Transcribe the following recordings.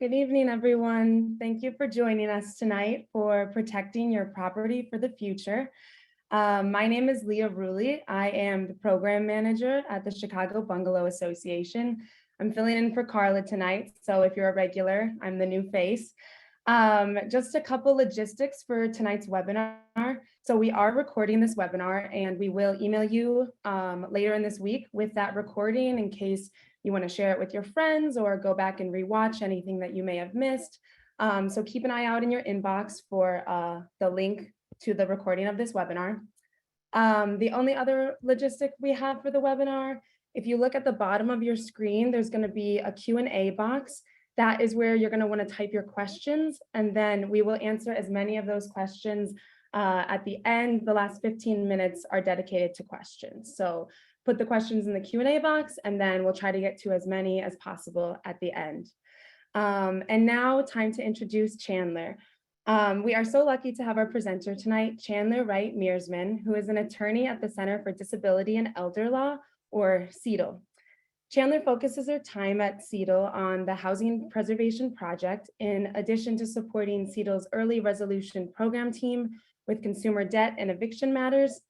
Good evening, everyone. Thank you for joining us tonight for Protecting Your Property for the Future. My name is Leah Ruley. I am the program manager at the Chicago Bungalow Association. I'm filling in for Carla tonight, so if you're a regular, I'm the new face. Just a couple logistics for tonight's webinar. So we are recording this webinar and we will email you later in this week with that recording in case you want to share it with your friends or go back and rewatch anything that you may have missed. So keep an eye out in your inbox for the link to the recording of this webinar. The only other logistic we have for the webinar, if you look at the bottom of your screen, there's going to be a Q&A box. That is where you're going to want to type your questions, and then we will answer as many of those questions at the end. The last 15 minutes are dedicated to questions. So put the questions in the Q&A box, and then we'll try to get to as many as possible at the end. And now time to introduce Chandler. We are so lucky to have our presenter tonight, Chandler Wright Mearsman, who is an attorney at the Center for Disability and Elder Law, or CEDAW. Chandler focuses her time at CEDAW on the Housing Preservation Project, in addition to supporting CEDAW's early resolution program team with consumer debt and eviction matters.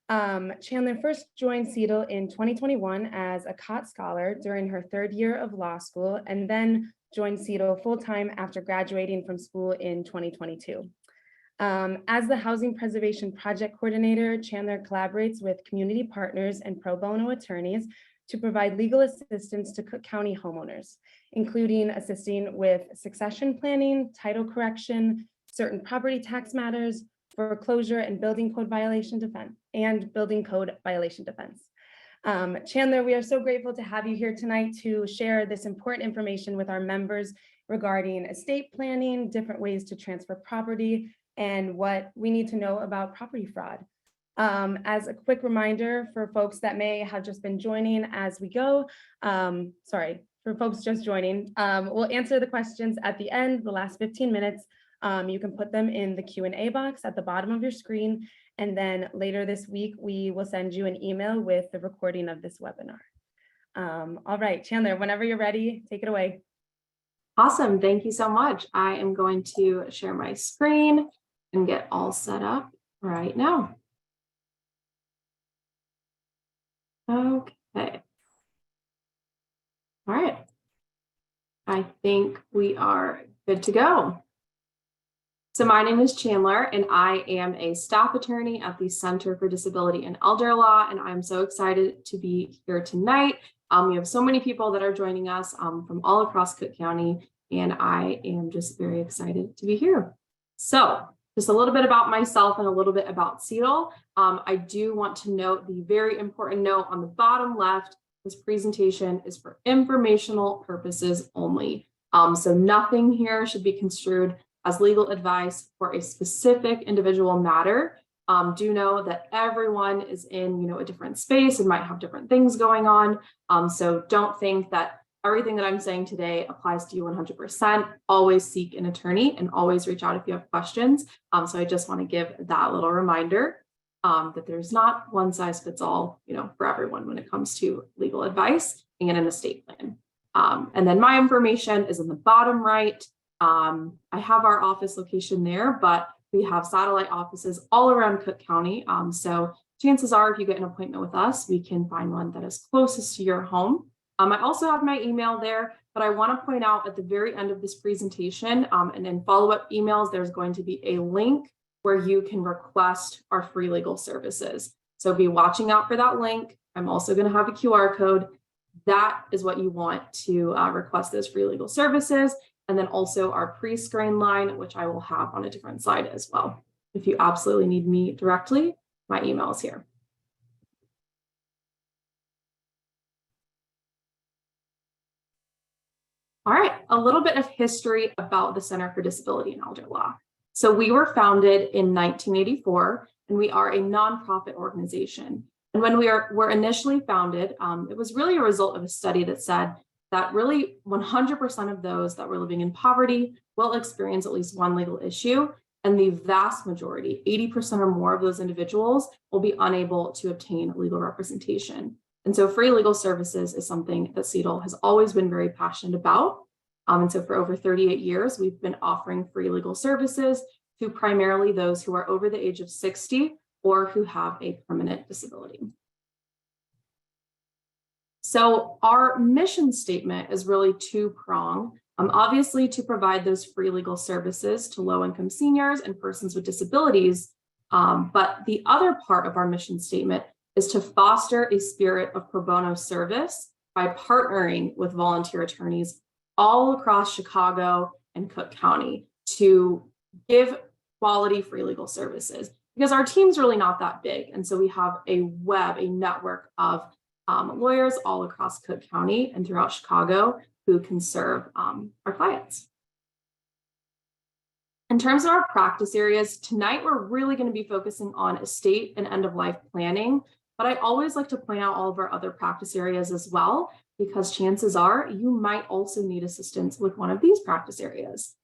Chandler first joined CEDAW in 2021 as a COT scholar during her third year of law school, and then joined CEDAW full-time after graduating from school in 2022. As the Housing Preservation Project Coordinator, Chandler collaborates with community partners and pro bono attorneys to provide legal assistance to Cook County homeowners, including assisting with succession planning, title correction, certain property tax matters, foreclosure and building code violation defense, Chandler, we are so grateful to have you here tonight to share this important information with our members regarding estate planning, different ways to transfer property, and what we need to know about property fraud. As a quick reminder for folks that may have just been joining as we go, for folks just joining, we'll answer the questions at the end, the last 15 minutes. You can put them in the Q&A box at the bottom of your screen. And then later this week, we will send you an email with the recording of this webinar. All right, Chandler, whenever you're ready, take it away. Awesome, thank you so much. I am going to share my screen and get all set up right now. Okay. All right. I think we are good to go. So my name is Chandler, and I am a staff attorney at the Center for Disability and Elder Law, and I'm so excited to be here tonight. We have so many people that are joining us from all across Cook County, and I am just very excited to be here. So just a little bit about myself and a little bit about CEDAW. I do want to note the very important note on the bottom left. This presentation is for informational purposes only. So nothing here should be construed as legal advice for a specific individual matter. Do know that everyone is in a different space and might have different things going on. So don't think that everything that I'm saying today applies to you 100%. Always seek an attorney and always reach out if you have questions. So I just want to give that little reminder that there's not one size fits all, for everyone when it comes to legal advice and an estate plan. And then my information is in the bottom right. I have our office location there, but we have satellite offices all around Cook County. So chances are, if you get an appointment with us, we can find one that is closest to your home. I also have my email there, but I want to point out at the very end of this presentation and in follow-up emails, there's going to be a link where you can request our free legal services. So be watching out for that link. I'm also going to have a QR code. That is what you want to request those free legal services. And then also our pre-screen line, which I will have on a different slide as well. If you absolutely need me directly, my email is here. All right, a little bit of history about the Center for Disability and Elder Law. So we were founded in 1984, and we are a nonprofit organization. And when we were initially founded, it was really a result of a study that said that really 100% of those that were living in poverty will experience at least one legal issue. And the vast majority, 80% or more of those individuals, will be unable to obtain legal representation. And so free legal services is something that CEDAW has always been very passionate about. And so for over 38 years, we've been offering free legal services to primarily those who are over the age of 60 or who have a permanent disability. So our mission statement is really two-pronged. Obviously, to provide those free legal services to low-income seniors and persons with disabilities. But the other part of our mission statement is to foster a spirit of pro bono service by partnering with volunteer attorneys all across Chicago and Cook County to give quality free legal services, because our team's really not that big. And so we have a network of lawyers all across Cook County and throughout Chicago who can serve our clients. In terms of our practice areas, tonight we're really going to be focusing on estate and end-of-life planning, but I always like to point out all of our other practice areas as well, because chances are you might also need assistance with one of these practice areas.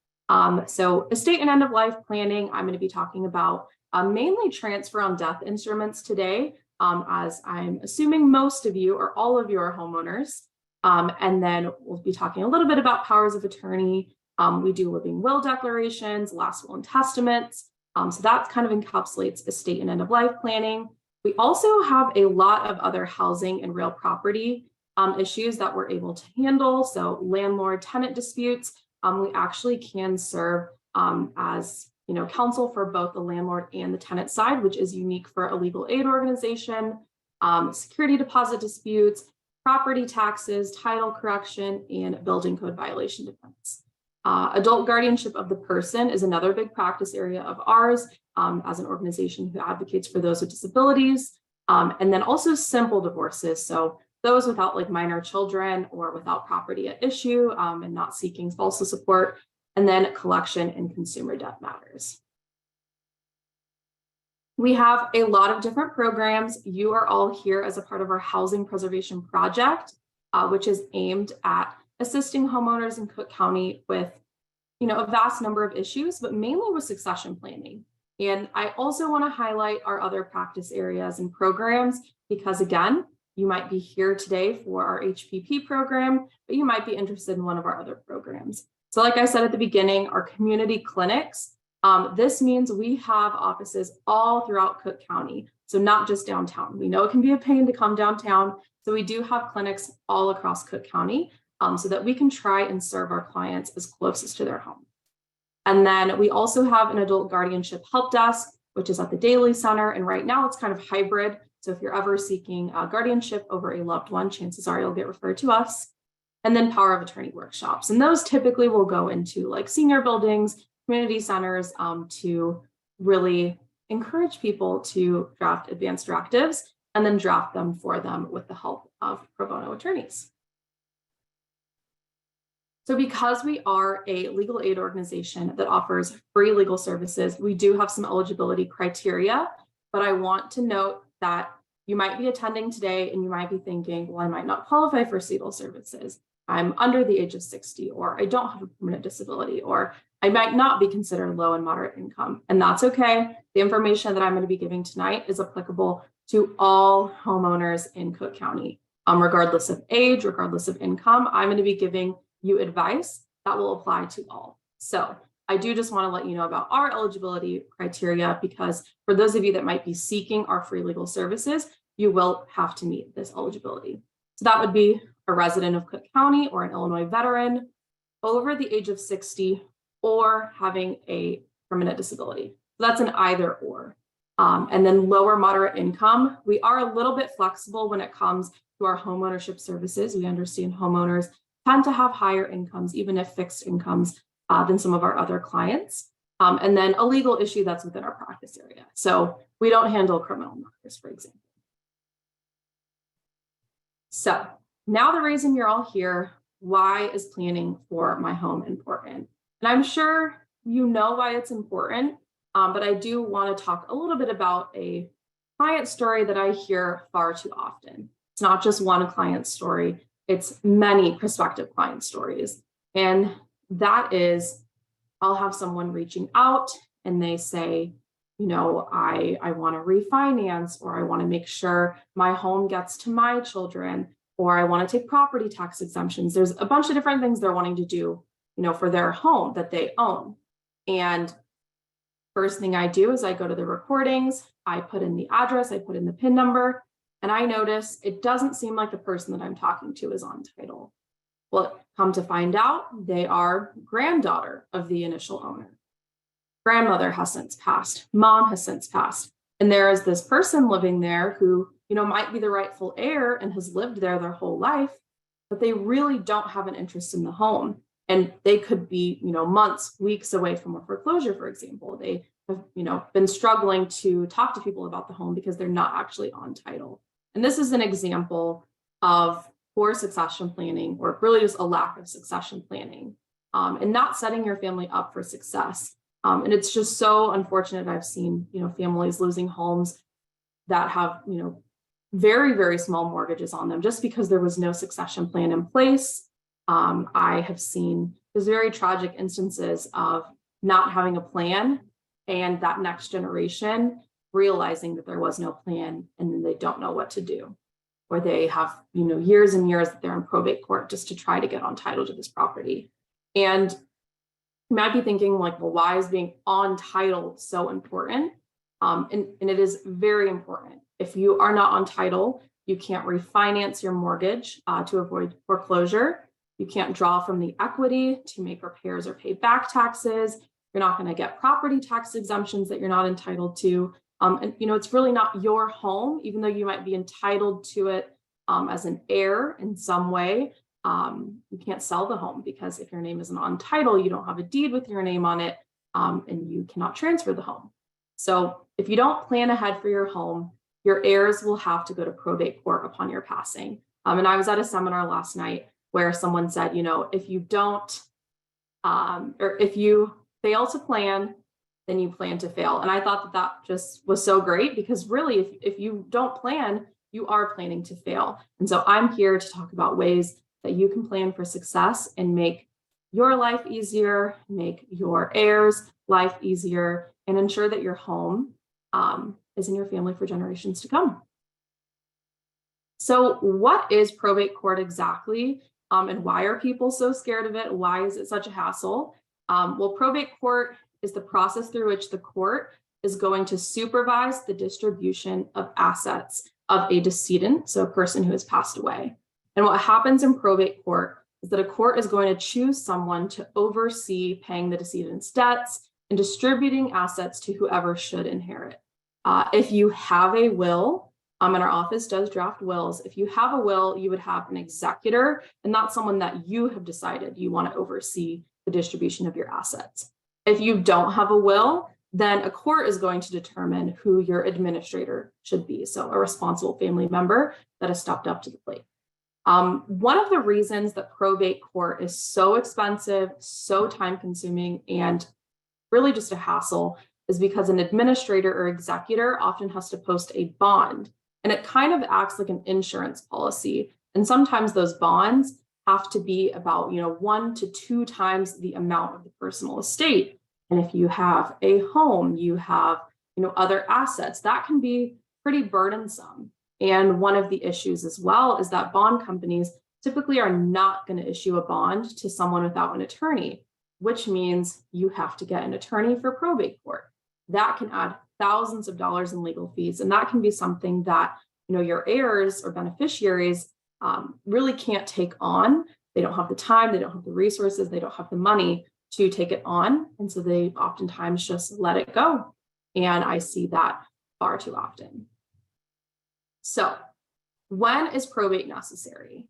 So estate and end-of-life planning, I'm going to be talking about mainly transfer on death instruments today, as I'm assuming most of you or all of you are homeowners. And then we'll be talking a little bit about powers of attorney. We do living will declarations, last will and testaments. So that kind of encapsulates estate and end-of-life planning. We also have a lot of other housing and real property issues that we're able to handle. So landlord-tenant disputes, we actually can serve as counsel for both the landlord and the tenant side, which is unique for a legal aid organization. Security deposit disputes, property taxes, title correction, and building code violation defense. Adult guardianship of the person is another big practice area of ours as an organization who advocates for those with disabilities. And then also simple divorces. So those without like minor children or without property at issue and not seeking spousal support. And then collection and consumer debt matters. We have a lot of different programs. You are all here as a part of our housing preservation project, which is aimed at assisting homeowners in Cook County with, a vast number of issues, but mainly with succession planning. And I also want to highlight our other practice areas and programs, because again, you might be here today for our HPP program, but you might be interested in one of our other programs. So like I said at the beginning, our community clinics, this means we have offices all throughout Cook County. So not just downtown. We know it can be a pain to come downtown. So we do have clinics all across Cook County so that we can try and serve our clients as closest to their home. And then we also have an adult guardianship help desk, which is at the Daily Center. And right now it's kind of hybrid. So if you're ever seeking guardianship over a loved one, chances are you'll get referred to us. And then power of attorney workshops. And those typically will go into like senior buildings, community centers to really encourage people to draft advanced directives and then draft them for them with the help of pro bono attorneys. So because we are a legal aid organization that offers free legal services, we do have some eligibility criteria, but I want to note that you might be attending today and you might be thinking, well, I might not qualify for legal services. I'm under the age of 60, or I don't have a permanent disability, or I might not be considered low and moderate income. And that's okay. The information that I'm going to be giving tonight is applicable to all homeowners in Cook County, regardless of age, regardless of income. I'm going to be giving you advice that will apply to all. So I do just want to let you know about our eligibility criteria, because for those of you that might be seeking our free legal services, you will have to meet this eligibility. So that would be a resident of Cook County or an Illinois veteran over the age of 60 or having a permanent disability. So that's an either or. And then lower moderate income. We are a little bit flexible when it comes to our homeownership services. We understand homeowners tend to have higher incomes, even if fixed incomes, than some of our other clients. And then a legal issue that's within our practice area. So we don't handle criminal matters, for example. So now the reason you're all here, why is planning for my home important? And I'm sure you know why it's important, but I do want to talk a little bit about a client story that I hear far too often. It's not just one client story, it's many prospective client stories. And that is, I'll have someone reaching out and they say, I want to refinance, or I want to make sure my home gets to my children, or I want to take property tax exemptions. There's a bunch of different things they're wanting to do for their home that they own. And first thing I do is I go to the recordings, I put in the address, I put in the PIN number, and I notice it doesn't seem like the person that I'm talking to is on title. Well, come to find out, they are granddaughter of the initial owner. Grandmother has since passed, mom has since passed. And there is this person living there who, might be the rightful heir and has lived there their whole life, but they really don't have an interest in the home. And they could be, months, weeks away from a foreclosure, for example. They have, been struggling to talk to people about the home because they're not actually on title. And this is an example of poor succession planning, or really just a lack of succession planning, and not setting your family up for success. And it's just so unfortunate. I've seen, families losing homes that have, very, very small mortgages on them just because there was no succession plan in place. I have seen those very tragic instances of not having a plan and that next generation realizing that there was no plan and then they don't know what to do, or they have, years and years that they're in probate court just to try to get on title to this property. And you might be thinking like, well, why is being on title so important? And it is very important. If you are not on title, you can't refinance your mortgage to avoid foreclosure. You can't draw from the equity to make repairs or pay back taxes. You're not going to get property tax exemptions that you're not entitled to. And it's really not your home, even though you might be entitled to it as an heir in some way. You can't sell the home because if your name isn't on title, you don't have a deed with your name on it, and you cannot transfer the home. So if you don't plan ahead for your home, your heirs will have to go to probate court upon your passing. And I was at a seminar last night where someone said, if you don't, or if you fail to plan, then you plan to fail. And I thought that just was so great, because really, if you don't plan, you are planning to fail. And so I'm here to talk about ways that you can plan for success and make your life easier, make your heirs' life easier, and ensure that your home is in your family for generations to come. So what is probate court exactly? And why are people so scared of it? Why is it such a hassle? Well, probate court is the process through which the court is going to supervise the distribution of assets of a decedent, so a person who has passed away. And what happens in probate court is that a court is going to choose someone to oversee paying the decedent's debts and distributing assets to whoever should inherit. If you have a will, and our office does draft wills, if you have a will, you would have an executor, and that's someone that you have decided you want to oversee the distribution of your assets. If you don't have a will, then a court is going to determine who your administrator should be. So a responsible family member that has stepped up to the plate. One of the reasons that probate court is so expensive, so time consuming, and really just a hassle is because an administrator or executor often has to post a bond, and it kind of acts like an insurance policy. And sometimes those bonds have to be about 1 to 2 times the amount of the personal estate. And if you have a home, you have other assets, that can be pretty burdensome. And one of the issues as well is that bond companies typically are not going to issue a bond to someone without an attorney, which means you have to get an attorney for probate court. That can add thousands of dollars in legal fees. And that can be something that your heirs or beneficiaries really can't take on. They don't have the time, they don't have the resources, they don't have the money to take it on. And so they oftentimes just let it go. And I see that far too often. So when is probate necessary?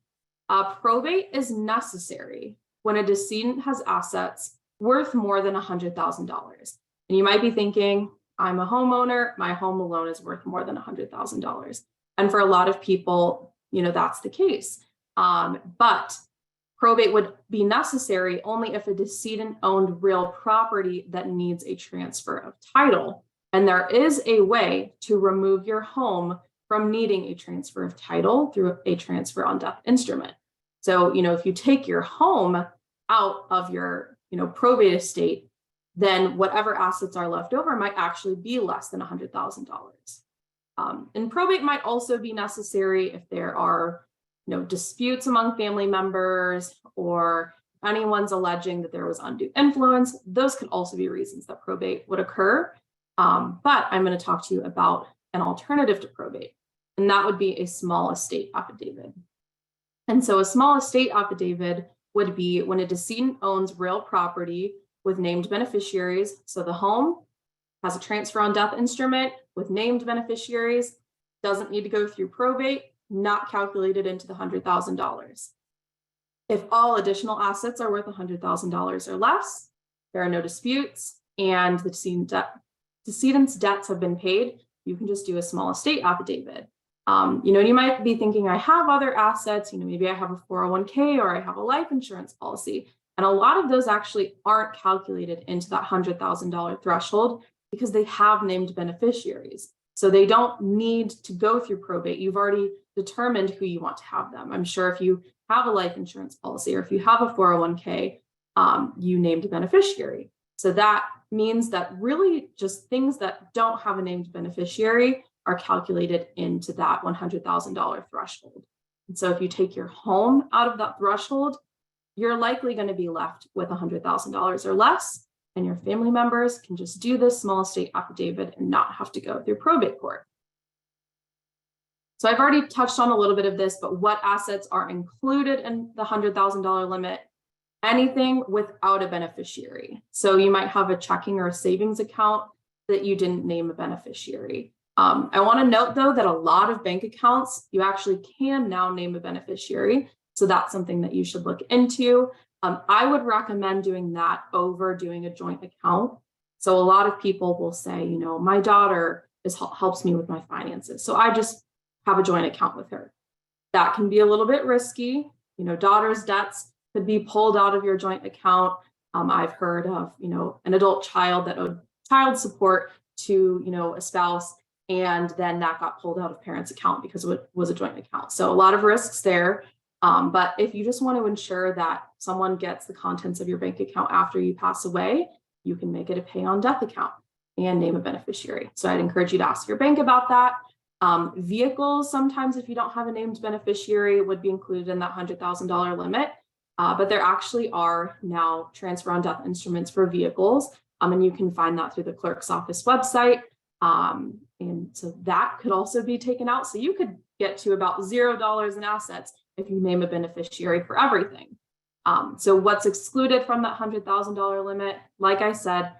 Probate is necessary when a decedent has assets worth more than $100,000. And you might be thinking, I'm a homeowner, my home alone is worth more than $100,000. And for a lot of people, that's the case. But probate would be necessary only if a decedent owned real property that needs a transfer of title. And there is a way to remove your home from needing a transfer of title through a transfer on death instrument. So, if you take your home out of your, probate estate, then whatever assets are left over might actually be less than $100,000. And probate might also be necessary if there are, disputes among family members, or anyone's alleging that there was undue influence, those could also be reasons that probate would occur. But I'm going to talk to you about an alternative to probate, and that would be a small estate affidavit. And so a small estate affidavit would be when a decedent owns real property with named beneficiaries. So the home has a transfer on death instrument with named beneficiaries, doesn't need to go through probate, not calculated into the $100,000. If all additional assets are worth $100,000 or less, there are no disputes, and the decedent's debts have been paid, you can just do a small estate affidavit. You might be thinking, I have other assets, maybe I have a 401k or I have a life insurance policy. And a lot of those actually aren't calculated into that $100,000 threshold because they have named beneficiaries. So they don't need to go through probate. You've already determined who you want to have them. I'm sure if you have a life insurance policy or if you have a 401k, you named a beneficiary. So that means that really just things that don't have a named beneficiary are calculated into that $100,000 threshold. And so if you take your home out of that threshold, you're likely going to be left with $100,000 or less, and your family members can just do this small estate affidavit and not have to go through probate court. So I've already touched on a little bit of this, but what assets are included in the $100,000 limit? Anything without a beneficiary. So you might have a checking or a savings account that you didn't name a beneficiary. I want to note, though, that a lot of bank accounts, you actually can now name a beneficiary. So that's something that you should look into. I would recommend doing that over doing a joint account. So a lot of people will say, my daughter helps me with my finances, so I just have a joint account with her. That can be a little bit risky. Daughter's debts could be pulled out of your joint account. I've heard of, an adult child that owed child support to, a spouse, and then that got pulled out of parents' account because it was a joint account. So a lot of risks there. But if you just want to ensure that someone gets the contents of your bank account after you pass away, you can make it a pay on death account and name a beneficiary. So I'd encourage you to ask your bank about that. Vehicles, sometimes if you don't have a named beneficiary, would be included in that $100,000 limit. But there actually are now transfer on death instruments for vehicles. And you can find that through the clerk's office website. And so that could also be taken out. So you could get to about $0 in assets if you name a beneficiary for everything. So what's excluded from that $100,000 limit? Like I said,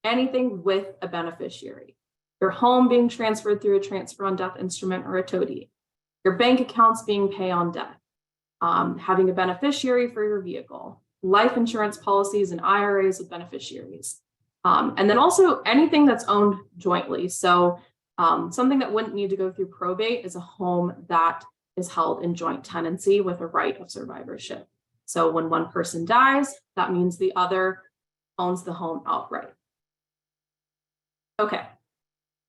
anything with a beneficiary. Your home being transferred through a transfer on death instrument or a TODI. Your bank accounts being pay on death. Having a beneficiary for your vehicle. Life insurance policies and IRAs with beneficiaries. And then also anything that's owned jointly. So something that wouldn't need to go through probate is a home that is held in joint tenancy with a right of survivorship. So when one person dies, that means the other owns the home outright. Okay,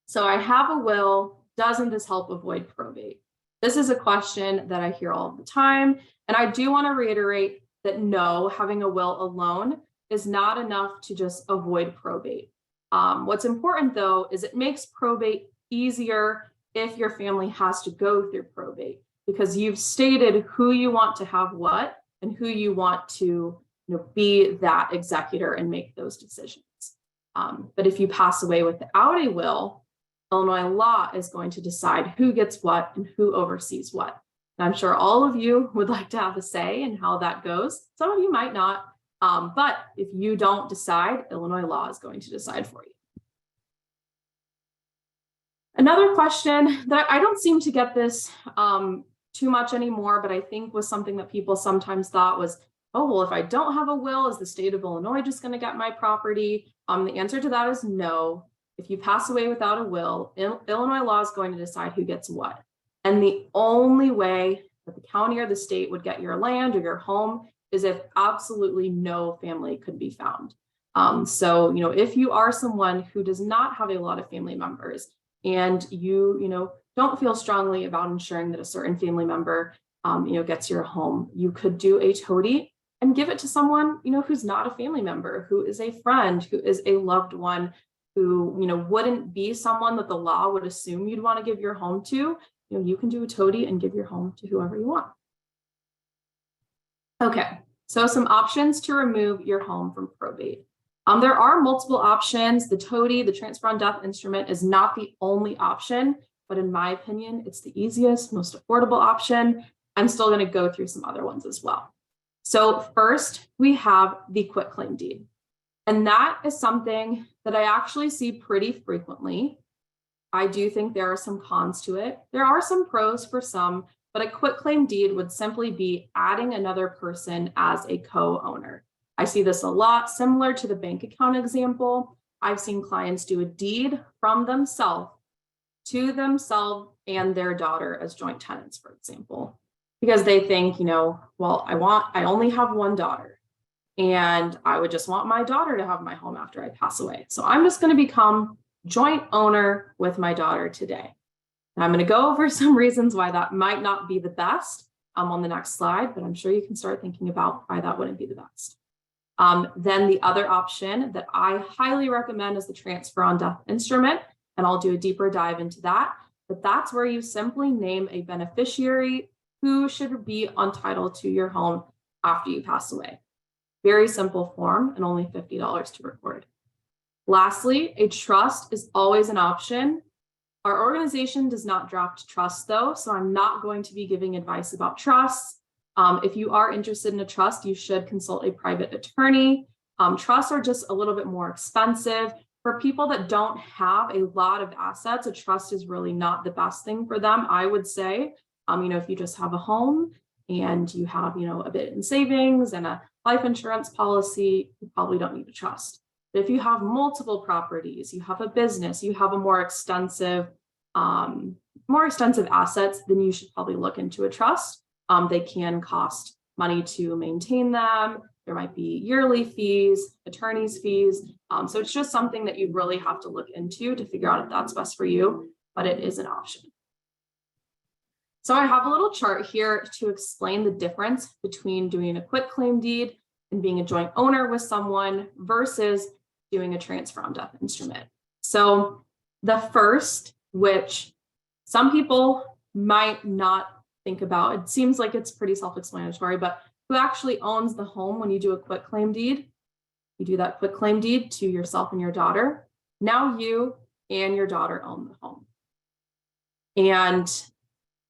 so I have a will. Doesn't this help avoid probate? This is a question that I hear all the time. And I do want to reiterate that no, having a will alone is not enough to just avoid probate. What's important, though, is it makes probate easier if your family has to go through probate, because you've stated who you want to have what and who you want to be that executor and make those decisions. But if you pass away without a will, Illinois law is going to decide who gets what and who oversees what. And I'm sure all of you would like to have a say in how that goes. Some of you might not, but if you don't decide, Illinois law is going to decide for you. Another question that I don't seem to get this too much anymore, but I think was something that people sometimes thought was, oh, well, if I don't have a will, is the state of Illinois just going to get my property? The answer to that is no. If you pass away without a will, Illinois law is going to decide who gets what. And the only way that the county or the state would get your land or your home is if absolutely no family could be found. So, if you are someone who does not have a lot of family members and you don't feel strongly about ensuring that a certain family member, gets your home, you could do a TODI and give it to someone, who's not a family member, who is a friend, who is a loved one, who, wouldn't be someone that the law would assume you'd want to give your home to. You can do a TODI and give your home to whoever you want. Okay, So some options to remove your home from probate. There are multiple options. The TODI, the transfer on death instrument, is not the only option, but in my opinion, it's the easiest, most affordable option. I'm still going to go through some other ones as well. So first, we have the quitclaim deed. And that is something that I actually see pretty frequently. I do think there are some cons to it. There are some pros for some, but a quitclaim deed would simply be adding another person as a co-owner. I see this a lot, similar to the bank account example. I've seen clients do a deed from themselves to themselves and their daughter as joint tenants, for example, because they think, well, I only have one daughter and I would just want my daughter to have my home after I pass away. So I'm just going to become joint owner with my daughter today. And I'm going to go over some reasons why that might not be the best on the next slide, but I'm sure you can start thinking about why that wouldn't be the best. Then the other option that I highly recommend is the transfer on death instrument, and I'll do a deeper dive into that. But that's where you simply name a beneficiary who should be entitled to your home after you pass away. Very simple form and only $50 to record. Lastly, a trust is always an option. Our organization does not draft trusts though, so I'm not going to be giving advice about trusts. If you are interested in a trust, you should consult a private attorney. Trusts are just a little bit more expensive. For people that don't have a lot of assets, a trust is really not the best thing for them, I would say. If you just have a home and you have, a bit in savings and a life insurance policy, you probably don't need a trust. But if you have multiple properties, you have a business, you have a more extensive assets, then you should probably look into a trust. They can cost money to maintain them. There might be yearly fees, attorney's fees. So it's just something that you really have to look into to figure out if that's best for you, but it is an option. So I have a little chart here to explain the difference between doing a quitclaim deed and being a joint owner with someone versus doing a transfer on death instrument. So the first, which some people might not think about, it seems like it's pretty self-explanatory, but who actually owns the home when you do a quitclaim deed? You do that quitclaim deed to yourself and your daughter. Now you and your daughter own the home. And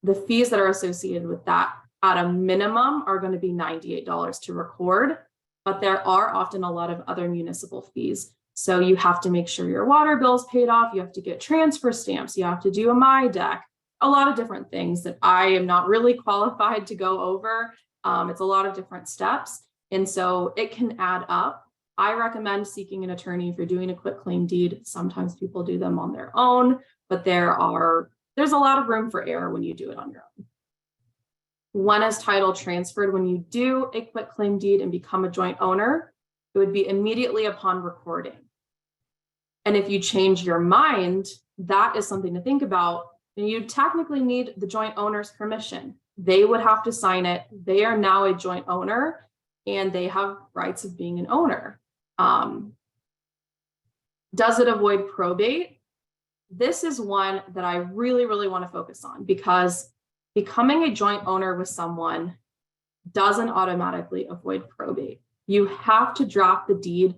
the fees that are associated with that at a minimum are going to be $98 to record, but there are often a lot of other municipal fees. So you have to make sure your water bill's paid off. You have to get transfer stamps. You have to do a MyDeck, a lot of different things that I am not really qualified to go over. It's a lot of different steps. And so it can add up. I recommend seeking an attorney if you're doing a quitclaim deed. Sometimes people do them on their own, but there's a lot of room for error when you do it on your own. When is title transferred? When you do a quitclaim deed and become a joint owner, it would be immediately upon recording. And if you change your mind, that is something to think about. And you technically need the joint owner's permission. They would have to sign it. They are now a joint owner and they have rights of being an owner. Does it avoid probate? This is one that I really, really want to focus on because becoming a joint owner with someone doesn't automatically avoid probate. You have to draft the deed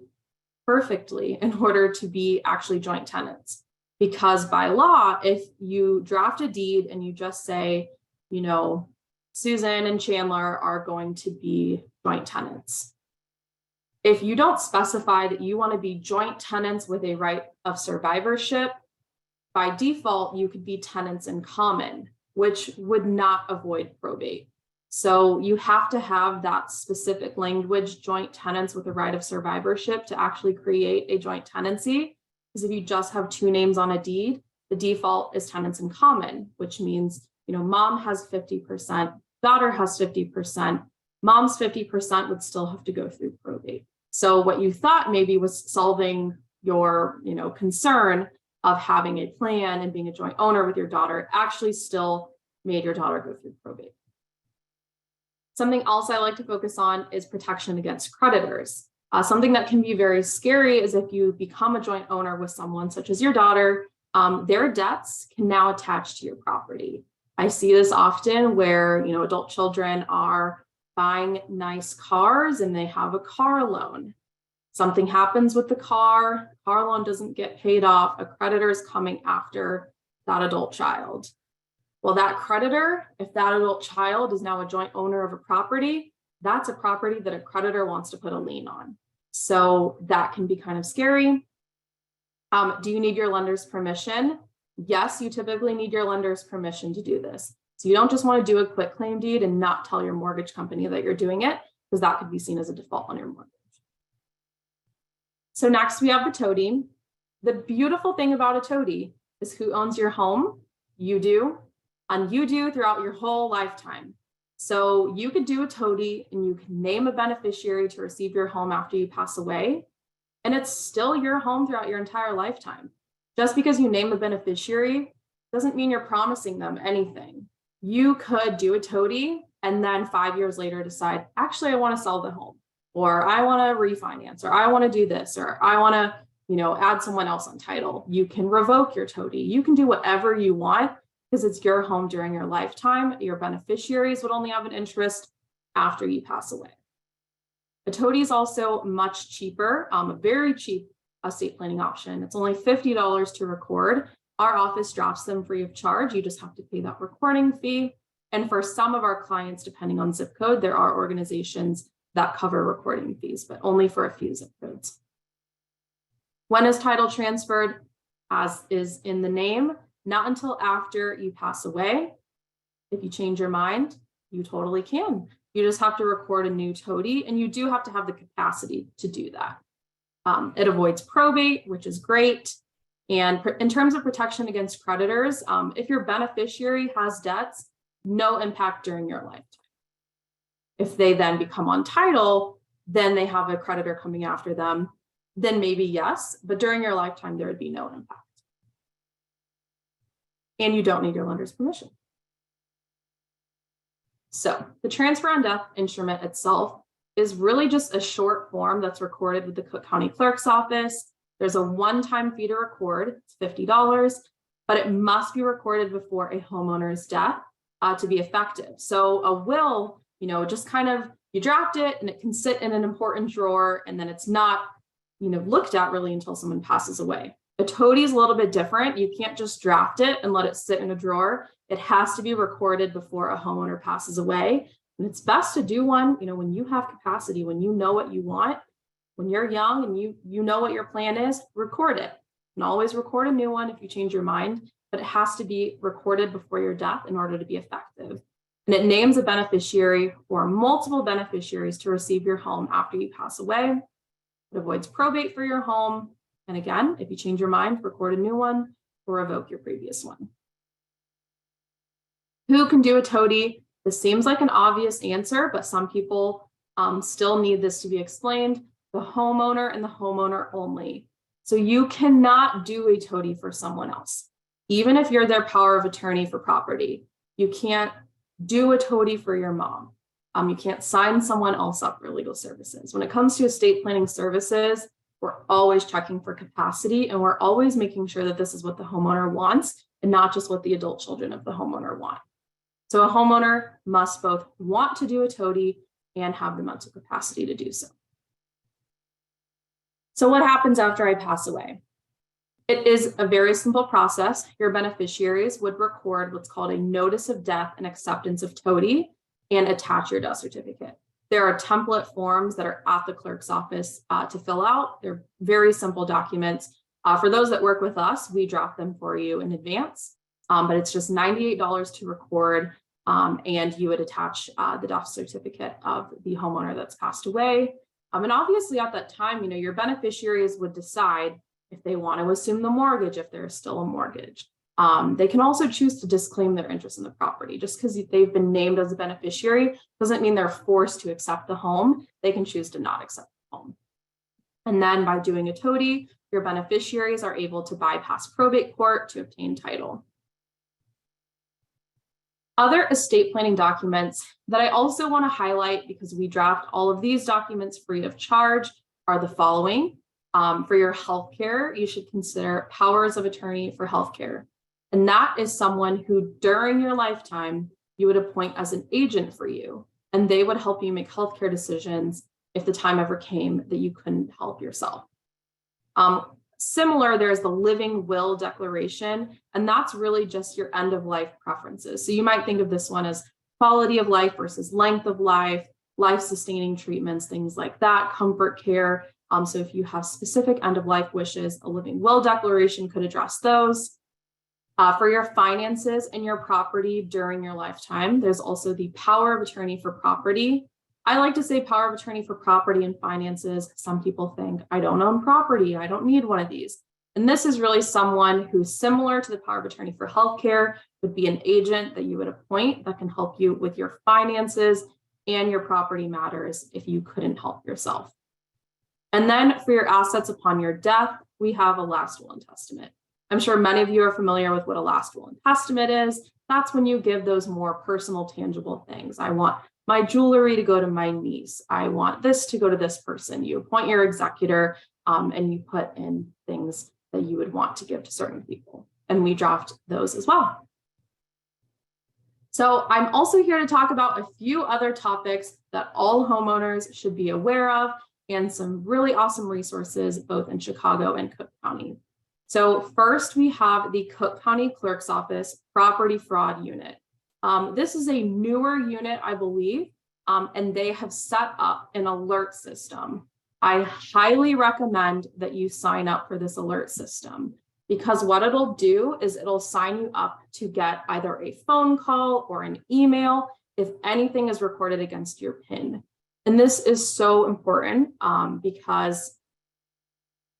perfectly in order to be actually joint tenants. Because by law, if you draft a deed and you just say, Susan and Chandler are going to be joint tenants. If you don't specify that you want to be joint tenants with a right of survivorship, by default, you could be tenants in common, which would not avoid probate. So you have to have that specific language, joint tenants with a right of survivorship, to actually create a joint tenancy. Because if you just have two names on a deed, the default is tenants in common, which means, mom has 50%, daughter has 50%, mom's 50% would still have to go through probate. So what you thought maybe was solving your, concern of having a plan and being a joint owner with your daughter actually still made your daughter go through probate. Something else I like to focus on is protection against creditors. Something that can be very scary is if you become a joint owner with someone such as your daughter, their debts can now attach to your property. I see this often where, adult children are buying nice cars and they have a car loan. Something happens with the car loan doesn't get paid off, a creditor is coming after that adult child. Well, that creditor, if that adult child is now a joint owner of a property, that's a property that a creditor wants to put a lien on. So that can be kind of scary. Do you need your lender's permission? Yes, you typically need your lender's permission to do this. So you don't just want to do a quick claim deed and not tell your mortgage company that you're doing it, because that could be seen as a default on your mortgage. So next we have the tow deed. The beautiful thing about a tow deed is who owns your home? You do, and you do throughout your whole lifetime. So you could do a tow deed and you can name a beneficiary to receive your home after you pass away, and it's still your home throughout your entire lifetime. Just because you name a beneficiary doesn't mean you're promising them anything. You could do a tow deed and then 5 years later decide, actually, I want to sell the home, or I want to refinance, or I want to do this, or I want to, add someone else on title. You can revoke your tow deed. You can do whatever you want because it's your home during your lifetime. Your beneficiaries would only have an interest after you pass away. A tow deed is also much cheaper, a very cheap estate planning option. It's only $50 to record. Our office drafts them free of charge. You just have to pay that recording fee. And for some of our clients, depending on zip code, there are organizations that cover recording fees, but only for a few zip codes. When is title transferred? As is in the name, not until after you pass away. If you change your mind, you totally can. You just have to record a new tow deed, and you do have to have the capacity to do that. It avoids probate, which is great. And in terms of protection against creditors, if your beneficiary has debts, no impact during your lifetime. If they then become on title, then they have a creditor coming after them, then maybe yes, but during your lifetime, there would be no impact. And you don't need your lender's permission. So the transfer on death instrument itself is really just a short form that's recorded with the Cook County Clerk's Office. There's a one-time fee to record, it's $50, but it must be recorded before a homeowner's death to be effective. So a will, just kind of, you draft it and it can sit in an important drawer, and then it's not, looked at really until someone passes away. A tow deed is a little bit different. You can't just draft it and let it sit in a drawer. It has to be recorded before a homeowner passes away. And it's best to do one, when you have capacity, when you know what you want, when you're young and you know what your plan is, record it. And always record a new one if you change your mind, but it has to be recorded before your death in order to be effective. And it names a beneficiary or multiple beneficiaries to receive your home after you pass away. It avoids probate for your home. And again, if you change your mind, record a new one or revoke your previous one. Who can do a tow deed? This seems like an obvious answer, but some people still need this to be explained. The homeowner and the homeowner only. So you cannot do a tow deed for someone else. Even if you're their power of attorney for property, you can't do a tow deed for your mom. You can't sign someone else up for legal services. When it comes to estate planning services, we're always checking for capacity, and we're always making sure that this is what the homeowner wants and not just what the adult children of the homeowner want. So a homeowner must both want to do a tow deed and have the mental capacity to do so. So what happens after I pass away? It is a very simple process. Your beneficiaries would record what's called a notice of death and acceptance of tow deed and attach your death certificate. There are template forms that are at the clerk's office to fill out. They're very simple documents. For those that work with us, we draft them for you in advance, but it's just $98 to record, and you would attach the death certificate of the homeowner that's passed away. And obviously at that time, your beneficiaries would decide if they want to assume the mortgage, if there's still a mortgage. They can also choose to disclaim their interest in the property. Just because they've been named as a beneficiary doesn't mean they're forced to accept the home. They can choose to not accept the home. And then by doing a tow deed, your beneficiaries are able to bypass probate court to obtain title. Other estate planning documents that I also want to highlight, because we draft all of these documents free of charge, are the following. For your healthcare, you should consider powers of attorney for healthcare. And that is someone who during your lifetime, you would appoint as an agent for you. and they would help you make healthcare decisions if the time ever came that you couldn't help yourself. Similar, there's the living will declaration, and that's really just your end of life preferences. So you might think of this one as quality of life versus length of life, life-sustaining treatments, things like that, comfort care. So if you have specific end of life wishes, a living will declaration could address those. For your finances and your property during your lifetime, there's also the power of attorney for property. I like to say power of attorney for property and finances. Some people think, I don't own property, I don't need one of these. And this is really someone who's similar to the power of attorney for healthcare, would be an agent that you would appoint that can help you with your finances and your property matters if you couldn't help yourself. And then for your assets upon your death, we have a last will and testament. I'm sure many of you are familiar with what a last will and testament is. That's when you give those more personal, tangible things. I want my jewelry to go to my niece. I want this to go to this person. You appoint your executor and you put in things that you would want to give to certain people. And we draft those as well. So I'm also here to talk about a few other topics that all homeowners should be aware of and some really awesome resources both in Chicago and Cook County. So first we have the Cook County Clerk's Office Property Fraud Unit. This is a newer unit, I believe, and they have set up an alert system. I highly recommend that you sign up for this alert system because what it'll do is it'll sign you up to get either a phone call or an email if anything is recorded against your PIN. And this is so important because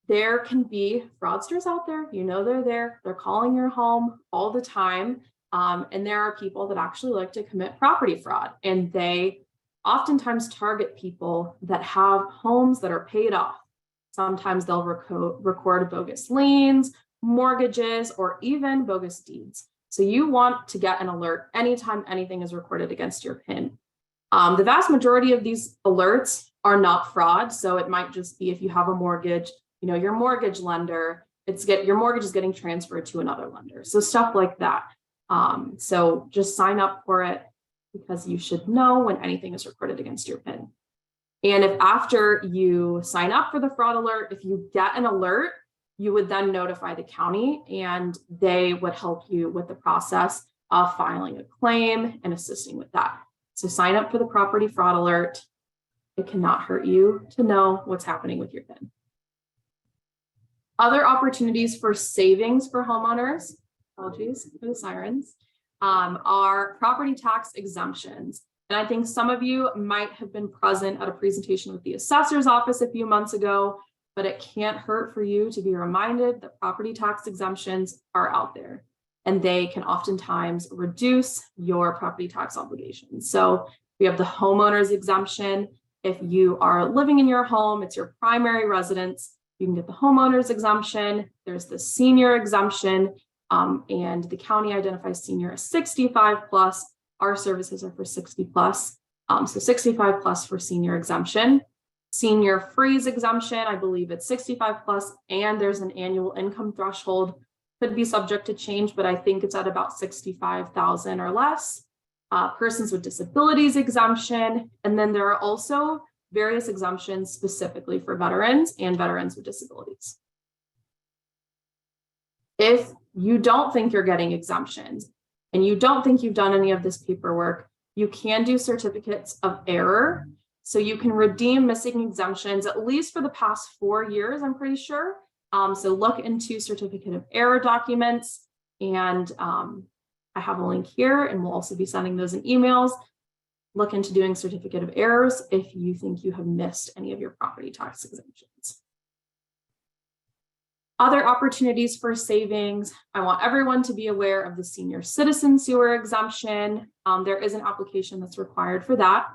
there can be fraudsters out there. You know they're there. They're calling your home all the time. And there are people that actually like to commit property fraud, and they oftentimes target people that have homes that are paid off. Sometimes they'll record bogus liens, mortgages, or even bogus deeds. So you want to get an alert anytime anything is recorded against your PIN. The vast majority of these alerts are not fraud. So it might just be if you have a mortgage, you know, your mortgage lender, your mortgage is getting transferred to another lender. So stuff like that. So just sign up for it because you should know when anything is recorded against your PIN. And if after you sign up for the fraud alert, if you get an alert, you would then notify the county and they would help you with the process of filing a claim and assisting with that. So sign up for the property fraud alert. It cannot hurt you to know what's happening with your PIN. Other opportunities for savings for homeowners, apologies for the sirens, are property tax exemptions. And I think some of you might have been present at a presentation with the assessor's office a few months ago, but it can't hurt for you to be reminded that property tax exemptions are out there and they can oftentimes reduce your property tax obligations. So we have the homeowner's exemption. If you are living in your home, it's your primary residence, you can get the homeowner's exemption. There's the senior exemption, and the county identifies senior as 65 plus. Our services are for 60 plus. So 65 plus for senior exemption. Senior freeze exemption, I believe it's 65 plus, and there's an annual income threshold. Could be subject to change, but I think it's at about 65,000 or less. Persons with disabilities exemption, and then there are also various exemptions specifically for veterans and veterans with disabilities. If you don't think you're getting exemptions and you don't think you've done any of this paperwork, you can do certificates of error. So you can redeem missing exemptions, at least for the past 4 years, I'm pretty sure. So look into certificate of error documents, and I have a link here, and we'll also be sending those in emails. Look into doing certificate of errors if you think you have missed any of your property tax exemptions. Other opportunities for savings. I want everyone to be aware of the senior citizen sewer exemption. There is an application that's required for that.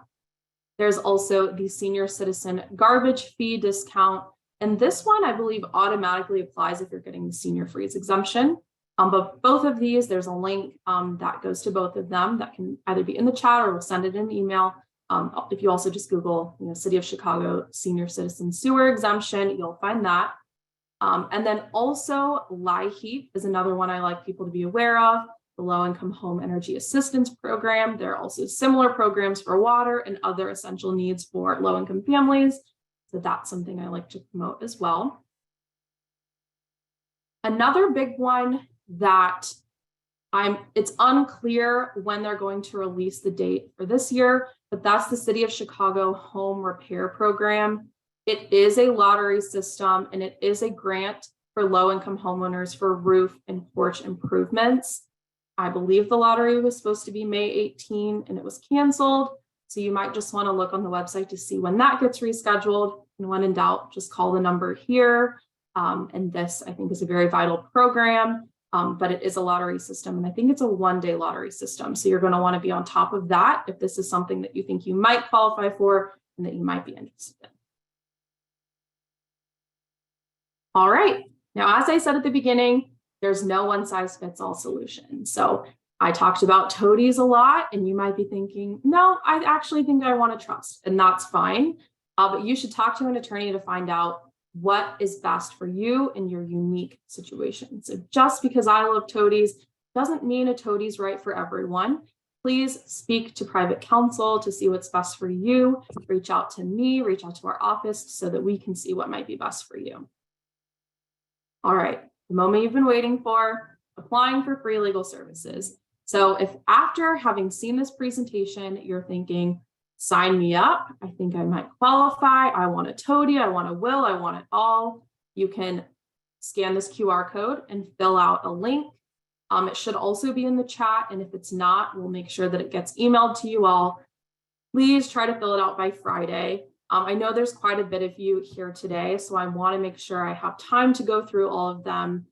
There's also the senior citizen garbage fee discount. And this one, I believe, automatically applies if you're getting the senior freeze exemption. But both of these, there's a link that goes to both of them that can either be in the chat or we'll send it in an email. If you also just Google, City of Chicago Senior Citizen Sewer Exemption, you'll find that. And then also LIHEAP is another one I like people to be aware of. the Low-Income Home Energy Assistance Program. There are also similar programs for water and other essential needs for low-income families. So that's something I like to promote as well. Another big one that it's unclear when they're going to release the date for this year, but that's the City of Chicago Home Repair Program. It is a lottery system and it is a grant for low-income homeowners for roof and porch improvements. I believe the lottery was supposed to be May 18 and it was canceled. So you might just want to look on the website to see when that gets rescheduled. And when in doubt, just call the number here. And this, I think, is a very vital program, but it is a lottery system. And I think it's a one-day lottery system. So you're going to want to be on top of that if this is something that you think you might qualify for and that you might be interested in. All right. Now, as I said at the beginning, there's no one-size-fits-all solution. So I talked about toadies a lot, and you might be thinking, no, I actually think I want to trust, and that's fine. But you should talk to an attorney to find out what is best for you in your unique situation. So just because I love toadies doesn't mean a toadie's right for everyone. Please speak to private counsel to see what's best for you. Reach out to me, reach out to our office so that we can see what might be best for you. All right, the moment you've been waiting for, applying for free legal services. So if after having seen this presentation, you're thinking, sign me up, I think I might qualify, I want a toady, I want a will, I want it all, you can scan this QR code and fill out a link. It should also be in the chat, and if it's not, we'll make sure that it gets emailed to you all. Please try to fill it out by Friday. I know there's quite a bit of you here today, so I want to make sure I have time to go through all of them.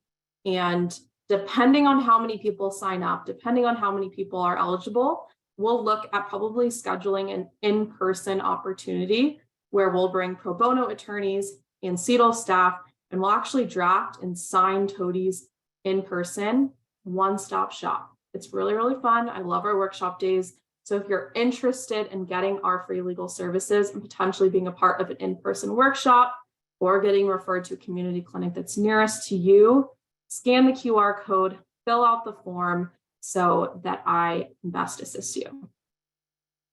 And depending on how many people sign up, depending on how many people are eligible, we'll look at probably scheduling an in-person opportunity where we'll bring pro bono attorneys and CEDL staff, and we'll actually draft and sign toadies in person, one-stop shop. It's really, really fun. I love our workshop days. So if you're interested in getting our free legal services and potentially being a part of an in-person workshop or getting referred to a community clinic that's nearest to you, scan the QR code, fill out the form so that I can best assist you.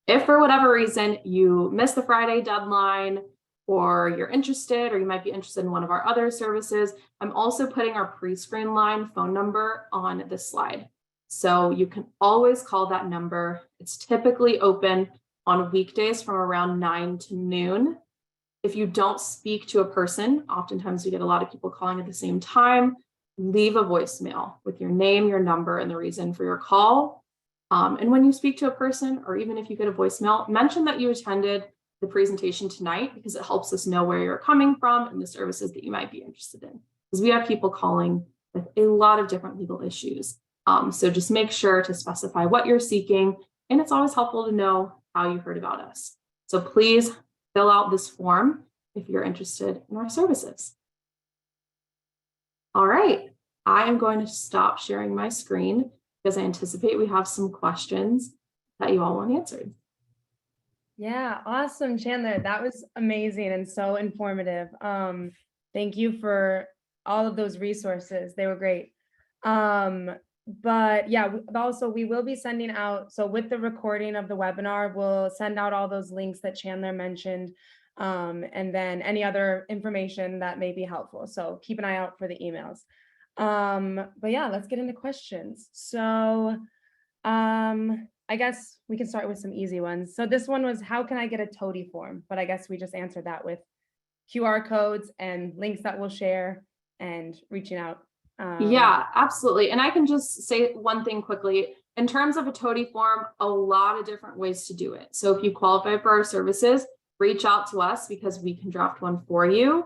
If for whatever reason you missed the Friday deadline, or you're interested, or you might be interested in one of our other services, I'm also putting our pre-screen line phone number on this slide. So you can always call that number. It's typically open on weekdays from around 9 to noon. If you don't speak to a person, oftentimes we get a lot of people calling at the same time, leave a voicemail with your name, your number, and the reason for your call. And when you speak to a person, or even if you get a voicemail, mention that you attended the presentation tonight, because it helps us know where you're coming from and the services that you might be interested in. Because we have people calling with a lot of different legal issues. So just make sure to specify what you're seeking, and it's always helpful to know how you heard about us. So please fill out this form if you're interested in our services. All right, I am going to stop sharing my screen because I anticipate we have some questions that you all want answered. Yeah, awesome, Chandler. That was amazing and so informative. Thank you for all of those resources. They were great. But yeah, also we will be sending out, so with the recording of the webinar, we'll send out all those links that Chandler mentioned, and then any other information that may be helpful. So keep an eye out for the emails. But yeah, let's get into questions. So I guess we can start with some easy ones. So this one was, how can I get a toady form? But I guess we just answered that with QR codes and links that we'll share and reaching out. Yeah, absolutely. And I can just say one thing quickly. In terms of a toady form, a lot of different ways to do it. So if you qualify for our services, reach out to us because we can draft one for you.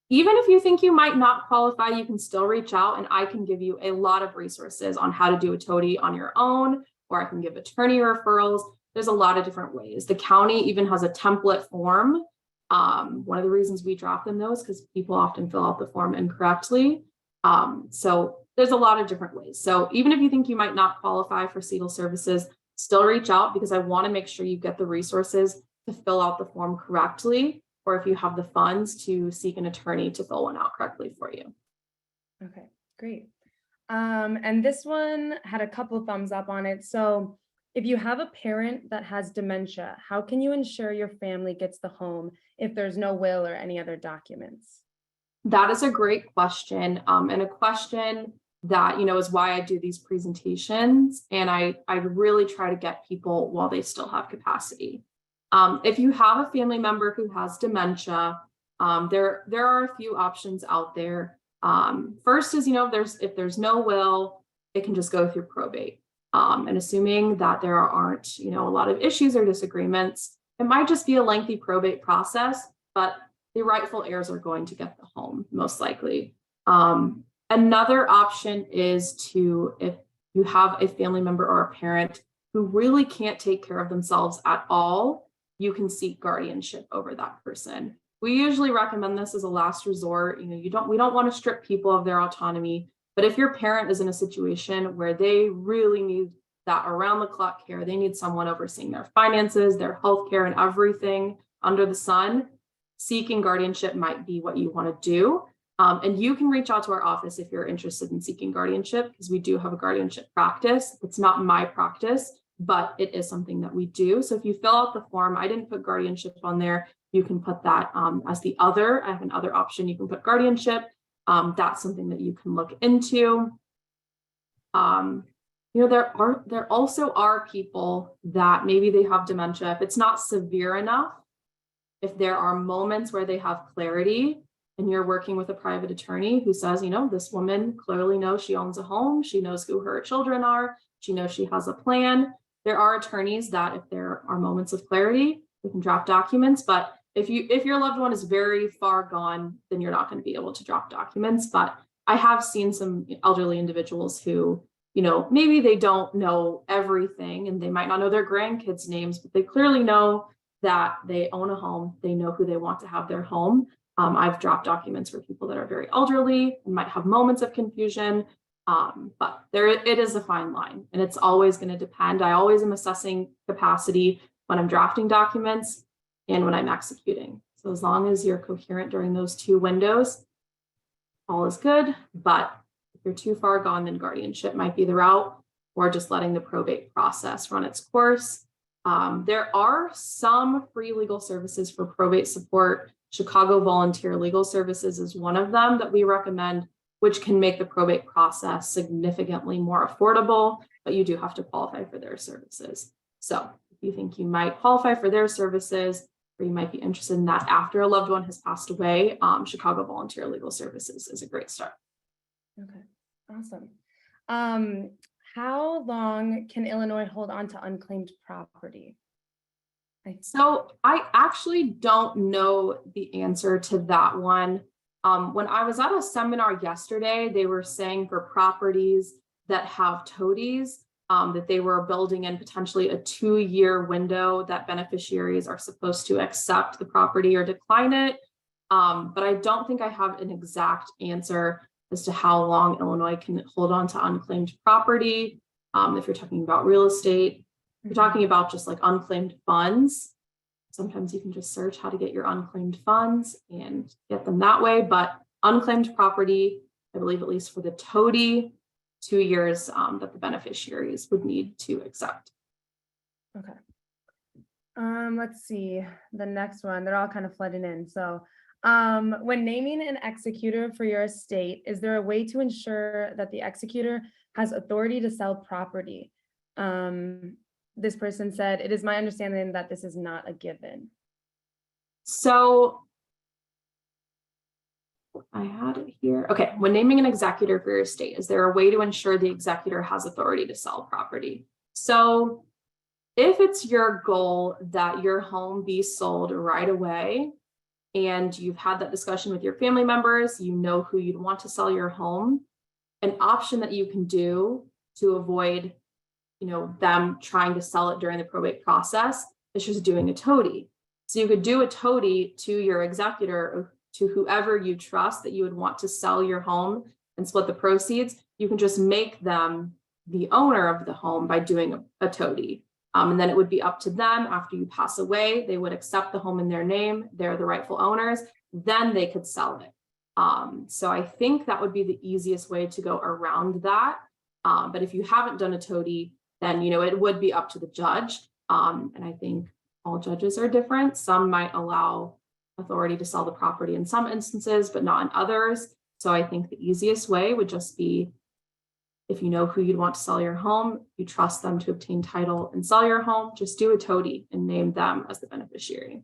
Even if you think you might not qualify, you can still reach out and I can give you a lot of resources on how to do a toady on your own, or I can give attorney referrals. There's a lot of different ways. The county even has a template form. One of the reasons we draft them though is because people often fill out the form incorrectly. So there's a lot of different ways. So even if you think you might not qualify for CEDL services, still reach out because I want to make sure you get the resources to fill out the form correctly, or if you have the funds to seek an attorney to fill one out correctly for you. Okay, great. And this one had a couple thumbs up on it. So if you have a parent that has dementia, how can you ensure your family gets the home if there's no will or any other documents? That is a great question, and a question that, is why I do these presentations. And I really try to get people while they still have capacity. If you have a family member who has dementia, there are a few options out there. First is, if there's no will, it can just go through probate. And assuming that there aren't, a lot of issues or disagreements, it might just be a lengthy probate process, but the rightful heirs are going to get the home, most likely. Another option is if you have a family member or a parent who really can't take care of themselves at all, you can seek guardianship over that person. We usually recommend this as a last resort. We don't want to strip people of their autonomy, but if your parent is in a situation where they really need that around the clock care, they need someone overseeing their finances, their health care, and everything under the sun, seeking guardianship might be what you want to do. And you can reach out to our office if you're interested in seeking guardianship, because we do have a guardianship practice. It's not my practice, but it is something that we do. So if you fill out the form, I didn't put guardianship on there. You can put that as the other. I have another option. You can put guardianship. That's something that you can look into. There also are people that maybe they have dementia. If it's not severe enough, if there are moments where they have clarity and you're working with a private attorney who says, this woman clearly knows she owns a home, she knows who her children are, she knows she has a plan. There are attorneys that if there are moments of clarity, they can draft documents. But if your loved one is very far gone, then you're not going to be able to draft documents. But I have seen some elderly individuals who, maybe they don't know everything and they might not know their grandkids' names, but they clearly know that they own a home. They know who they want to have their home. I've dropped documents for people that are very elderly and might have moments of confusion. But it is a fine line, and it's always going to depend. I always am assessing capacity when I'm drafting documents and when I'm executing. So as long as you're coherent during those two windows, all is good. But if you're too far gone, then guardianship might be the route, or just letting the probate process run its course. There are some free legal services for probate support. Chicago Volunteer Legal Services is one of them that we recommend, which can make the probate process significantly more affordable, but you do have to qualify for their services. So if you think you might qualify for their services, or you might be interested in that after a loved one has passed away, Chicago Volunteer Legal Services is a great start. Okay, awesome. How long can Illinois hold on to unclaimed property? So I actually don't know the answer to that one. When I was at a seminar yesterday, they were saying for properties that have toadies, that they were building in potentially a 2-year window that beneficiaries are supposed to accept the property or decline it. But I don't think I have an exact answer as to how long Illinois can hold on to unclaimed property. If you're talking about real estate, if you're talking about just like unclaimed funds, sometimes you can just search how to get your unclaimed funds and get them that way. But unclaimed property, I believe at least for the toady, 2 years that the beneficiaries would need to accept. Okay. Let's see the next one. They're all kind of flooding in. So when naming an executor for your estate, is there a way to ensure that the executor has authority to sell property? This person said, it is my understanding that this is not a given. So I had it here. Okay, when naming an executor for your estate, is there a way to ensure the executor has authority to sell property? So if it's your goal that your home be sold right away, and you've had that discussion with your family members, you know who you'd want to sell your home, an option that you can do to avoid them trying to sell it during the probate process is just doing a toady. So you could do a toady to your executor, or to whoever you trust that you would want to sell your home and split the proceeds. You can just make them the owner of the home by doing a toady. And then it would be up to them after you pass away. They would accept the home in their name. They're the rightful owners. Then they could sell it. So I think that would be the easiest way to go around that. But if you haven't done a toady, then, it would be up to the judge. And I think all judges are different. Some might allow authority to sell the property in some instances, but not in others. So I think the easiest way would just be, if you know who you'd want to sell your home, you trust them to obtain title and sell your home, just do a toady and name them as the beneficiary.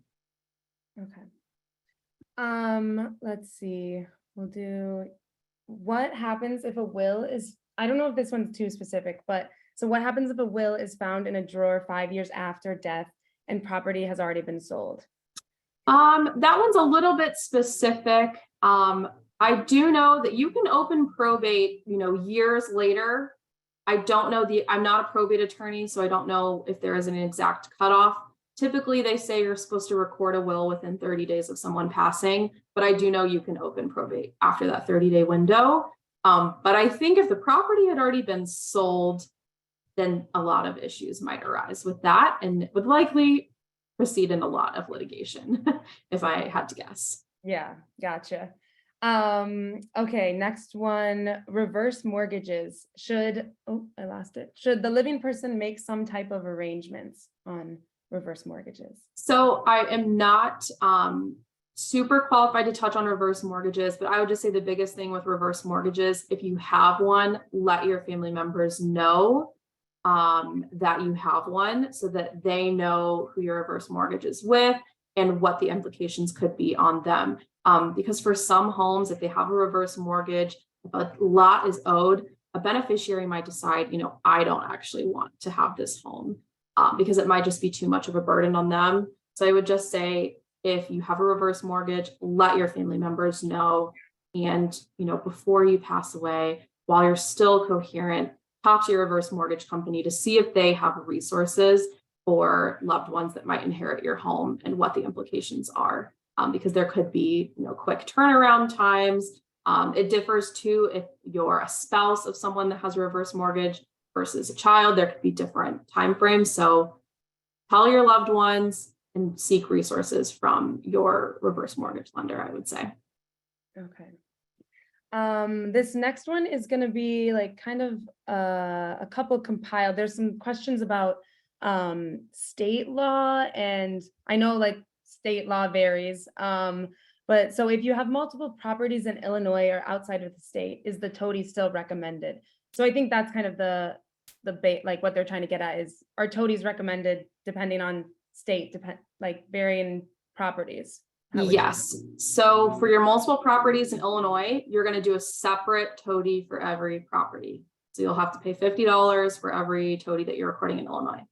Okay. Let's see. We'll do, what happens if a will is, I don't know if this one's too specific, but so what happens if a will is found in a drawer 5 years after death and property has already been sold? That one's a little bit specific. I do know that you can open probate, years later. I don't know I'm not a probate attorney, so I don't know if there is an exact cutoff. Typically, they say you're supposed to record a will within 30 days of someone passing, but I do know you can open probate after that 30-day window. But I think if the property had already been sold, then a lot of issues might arise with that and would likely proceed in a lot of litigation, if I had to guess. Yeah, gotcha. Okay, next one, reverse mortgages. Should the living person make some type of arrangements on reverse mortgages? So I am not super qualified to touch on reverse mortgages, but I would just say the biggest thing with reverse mortgages, if you have one, let your family members know that you have one so that they know who your reverse mortgage is with and what the implications could be on them. Because for some homes, if they have a reverse mortgage, if a lot is owed, a beneficiary might decide, I don't actually want to have this home because it might just be too much of a burden on them. So I would just say, if you have a reverse mortgage, let your family members know. And, before you pass away, while you're still coherent, talk to your reverse mortgage company to see if they have resources for loved ones that might inherit your home and what the implications are. Because there could be, quick turnaround times. It differs too if you're a spouse of someone that has a reverse mortgage versus a child. There could be different timeframes. So tell your loved ones and seek resources from your reverse mortgage lender, I would say. Okay. This next one is going to be like kind of a couple compiled. There's some questions about state law, and I know like state law varies. But so if you have multiple properties in Illinois or outside of the state, is the toady still recommended? So I think that's kind of the like what they're trying to get at is, are toadies recommended depending on state, like varying properties? Yes. So for your multiple properties in Illinois, you're going to do a separate toady for every property. So you'll have to pay $50 for every toady that you're recording in Illinois.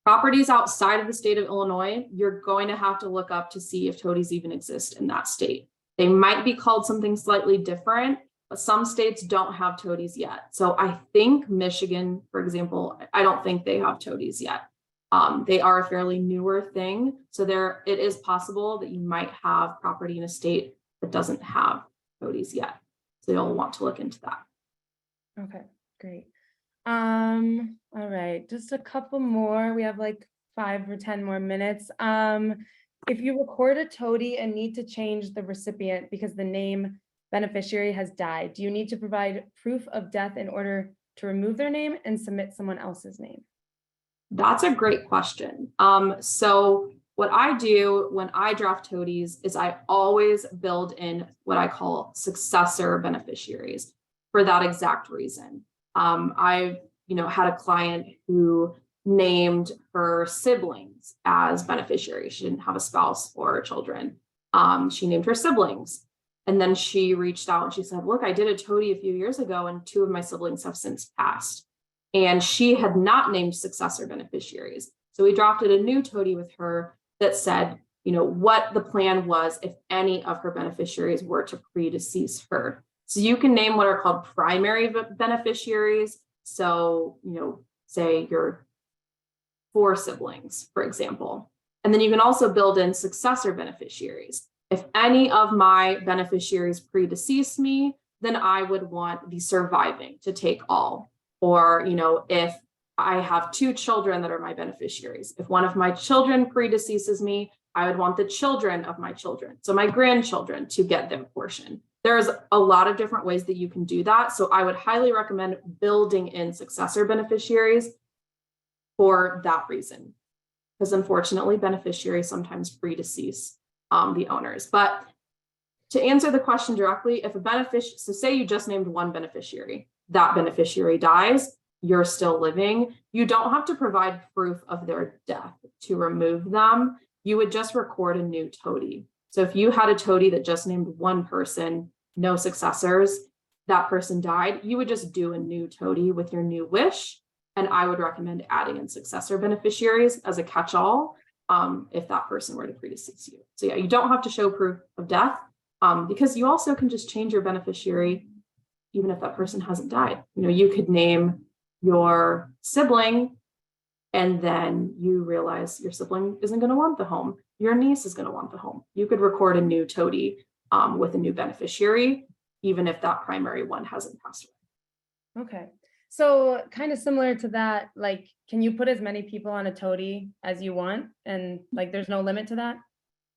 Properties outside of the state of Illinois, you're going to have to look up to see if toadies even exist in that state. They might be called something slightly different, but some states don't have toadies yet. So I think Michigan, for example, I don't think they have toadies yet. They are a fairly newer thing. So it is possible that you might have property in a state that doesn't have toadies yet. So you'll want to look into that. Okay, great. All right, just a couple more. We have like 5 or 10 more minutes. If you record a toady and need to change the recipient because the name beneficiary has died, do you need to provide proof of death in order to remove their name and submit someone else's name? That's a great question. So what I do when I draft toadies is I always build in what I call successor beneficiaries for that exact reason. I've, had a client who named her siblings as beneficiaries. She didn't have a spouse or children. She named her siblings. And then she reached out and she said, look, I did a toady a few years ago and 2 of my siblings have since passed. And she had not named successor beneficiaries. So we drafted a new toady with her that said, what the plan was if any of her beneficiaries were to predecease her. So you can name what are called primary beneficiaries. So, say your 4 siblings, for example. And then you can also build in successor beneficiaries. If any of my beneficiaries predecease me, then I would want the surviving to take all. Or, if I have 2 children that are my beneficiaries, if one of my children predeceases me, I would want the children of my children, so my grandchildren, to get their portion. There's a lot of different ways that you can do that. So I would highly recommend building in successor beneficiaries for that reason, because unfortunately beneficiaries sometimes predecease the owners. But to answer the question directly, if a beneficiary, so say you just named one beneficiary, that beneficiary dies, you're still living, you don't have to provide proof of their death to remove them. You would just record a new toady. So if you had a toady that just named one person, no successors, that person died, you would just do a new toady with your new wish. And I would recommend adding in successor beneficiaries as a catch-all if that person were to predecease you. So yeah, you don't have to show proof of death because you also can just change your beneficiary even if that person hasn't died. You know, you could name your sibling and then you realize your sibling isn't going to want the home. Your niece is going to want the home. You could record a new toady with a new beneficiary, even if that primary one hasn't passed away. Okay. So kind of similar to that, like, can you put as many people on a toady as you want? And like, there's no limit to that?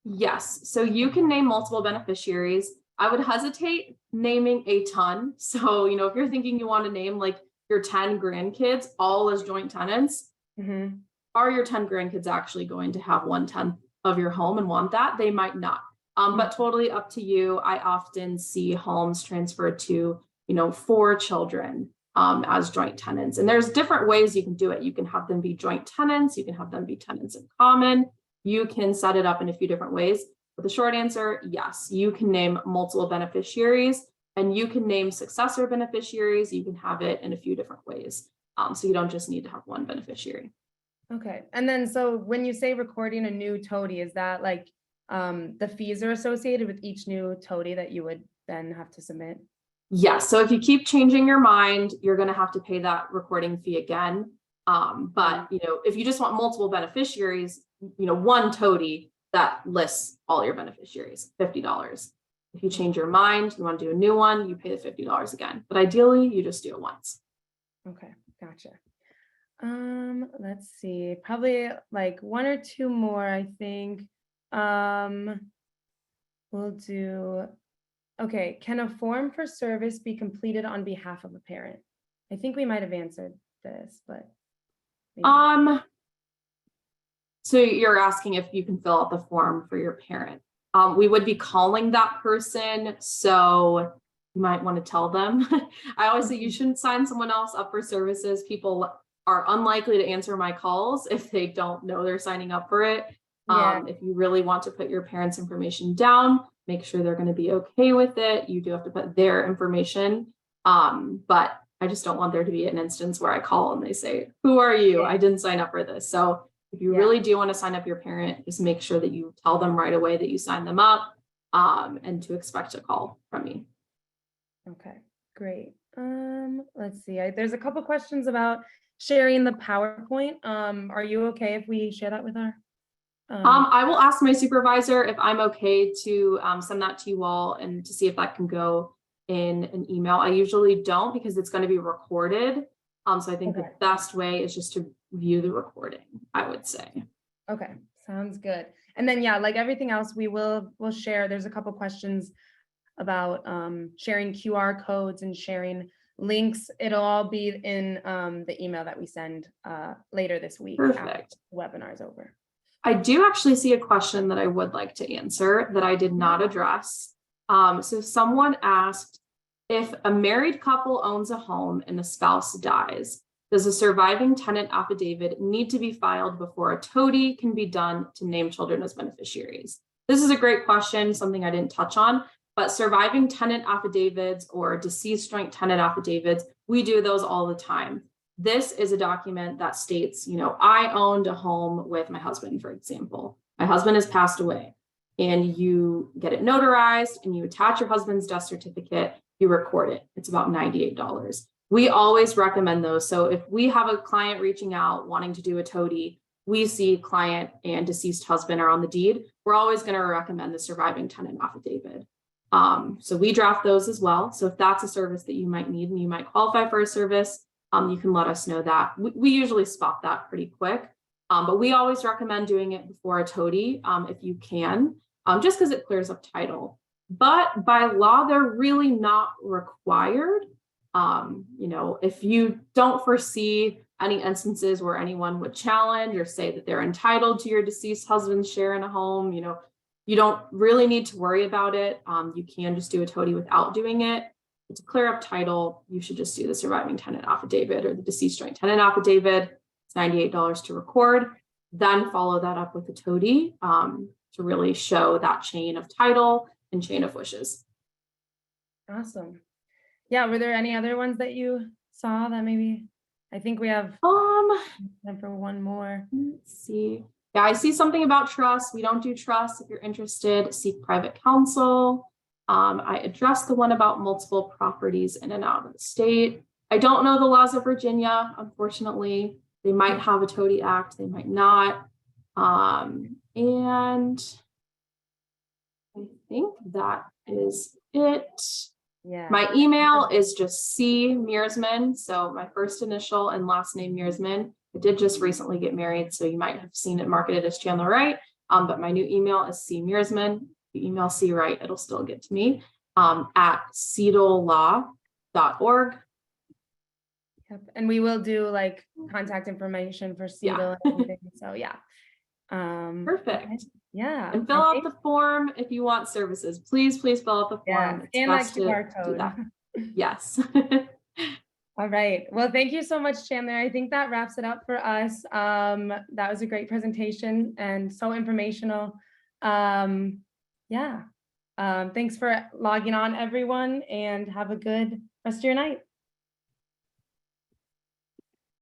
Yes. So you can name multiple beneficiaries. I would hesitate naming a ton. So, you know, if you're thinking you want to name like your 10 grandkids all as joint tenants, are your 10 grandkids actually going to have 1/10 of your home and want that? They might not. But totally up to you. I often see homes transferred to, you know, 4 children as joint tenants. And there's different ways you can do it. You can have them be joint tenants. You can have them be tenants in common. You can set it up in a few different ways. But the short answer, yes, you can name multiple beneficiaries and you can name successor beneficiaries. You can have it in a few different ways. So you don't just need to have one beneficiary. Okay. And then, so when you say recording a new toady, is that like the fees are associated with each new toady that you would then have to submit? Yes. So if you keep changing your mind, you're going to have to pay that recording fee again. But, you know, if you just want multiple beneficiaries, you know, one toady that lists all your beneficiaries, $50. If you change your mind, you want to do a new one, you pay the $50 again. But ideally, you just do it once. Okay. Gotcha. Let's see, probably like 1 or 2 more, I think. We'll do, okay, can a form for service be completed on behalf of a parent? I think we might have answered this, but maybe. So you're asking if you can fill out the form for your parent. We would be calling that person, so you might want to tell them. I always say you shouldn't sign someone else up for services. People are unlikely to answer my calls if they don't know they're signing up for it. If you really want to put your parents' information down, make sure they're going to be okay with it. You do have to put their information. But I just don't want there to be an instance where I call and they say, "Who are you? I didn't sign up for this." So if you really do want to sign up your parent, just make sure that you tell them right away that you signed them up and to expect a call from me. Okay, great. Let's see. There's a couple questions about sharing the PowerPoint. Are you okay if we share that with our? I will ask my supervisor if I'm okay to send that to you all and to see if that can go in an email. I usually don't because it's going to be recorded. So I think the best way is just to view the recording, I would say. Okay, sounds good. And then, yeah, like everything else, we'll share. There's a couple questions about sharing QR codes and sharing links. It'll all be in the email that we send later this week. Perfect. After the webinar's over. I do actually see a question that I would like to answer that I did not address. So someone asked, if a married couple owns a home and the spouse dies, does a surviving tenant affidavit need to be filed before a toady can be done to name children as beneficiaries? This is a great question, something I didn't touch on, but surviving tenant affidavits or deceased joint tenant affidavits, we do those all the time. This is a document that states, you know, I owned a home with my husband, for example. My husband has passed away, and you get it notarized and you attach your husband's death certificate, you record it. It's about $98. We always recommend those. So if we have a client reaching out wanting to do a toady, we see client and deceased husband are on the deed, we're always going to recommend the surviving tenant affidavit. So we draft those as well. So if that's a service that you might need and you might qualify for a service, you can let us know that. We usually spot that pretty quick, but we always recommend doing it before a toady if you can, just because it clears up title. but by law, they're really not required. If you don't foresee any instances where anyone would challenge or say that they're entitled to your deceased husband's share in a home, you don't really need to worry about it. You can just do a TODI without doing it. To clear up title, you should just do the surviving tenant affidavit or the deceased joint tenant affidavit. It's $98 to record. Then follow that up with a TODI to really show that chain of title and chain of wishes. Awesome. Yeah, were there any other ones that you saw that maybe, I think we have time for one more. Let's see. Yeah, I see something about trust. We don't do trust. If you're interested, seek private counsel. I addressed the one about multiple properties in and out of the state. I don't know the laws of Virginia, unfortunately. They might have a TODI Act, they might not. And I think that is it. Yeah. My email is just C Mearsman. So my first initial and last name Mearsman. I did just recently get married, so you might have seen it marketed as Chandler Wright. But my new email is C Mearsman. If you email C Wright, it'll still get to me at cedolaw.org. Yep. And we will do like contact information for CEDAW and everything. So yeah. Perfect. Yeah. And fill out the form if you want services. Please fill out the form. Yeah. And that QR code. Yes. All right. Well, thank you so much, Chandler. I think that wraps it up for us. That was a great presentation and so informational. Yeah. Thanks for logging on, everyone, and have a good rest of your night.